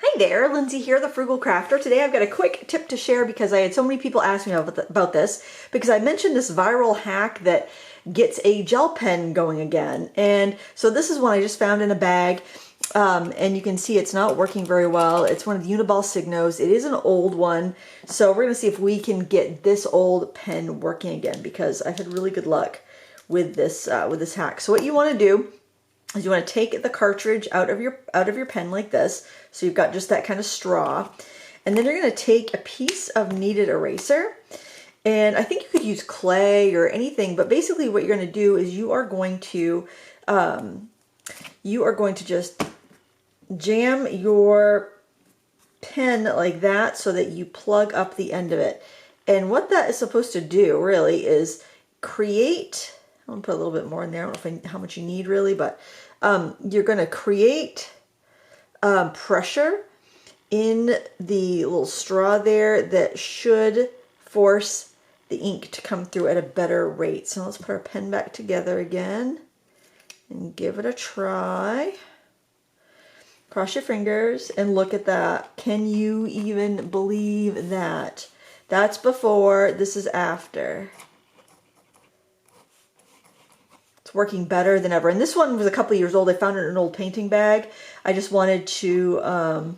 Hi there, Lindsay here, the Frugal Crafter. Today I've got a quick tip to share because I had so many people ask me about this because I mentioned this viral hack that gets a gel pen going again. And so this is one I just found in a bag and you can see it's not working very well. It's one of the Uniball Signos. It is an old one. So we're going to see if we can get this old pen working again because I've had really good luck with this hack. So what you want to do is you want to take the cartridge out of your pen like this. So you've got just that kind of straw. And then you're going to take a piece of kneaded eraser. And I think you could use clay or anything, but basically what you're going to do is you are going to just jam your pen like that so that you plug up the end of it. And what that is supposed to do really is create, I'm going to put a little bit more in there. I don't know how much you need really, but you're going to create pressure in the little straw there that should force the ink to come through at a better rate. So let's put our pen back together again and give it a try. Cross your fingers and look at that. Can you even believe that? That's before, this is after. Working better than ever. And this one was a couple years old. I found it in an old painting bag. I just wanted to,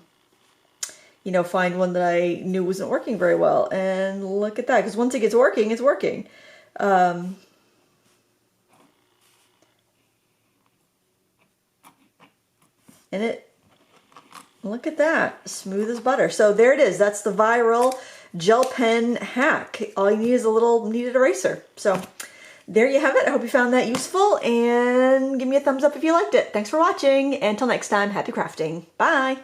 you know, find one that I knew wasn't working very well. And look at that, because once it gets working, it's working. And look at that, smooth as butter. So there it is. That's the viral gel pen hack. All you need is a little kneaded eraser. So there you have it. I hope you found that useful and give me a thumbs up if you liked it. Thanks for watching. Until next time, happy crafting. Bye.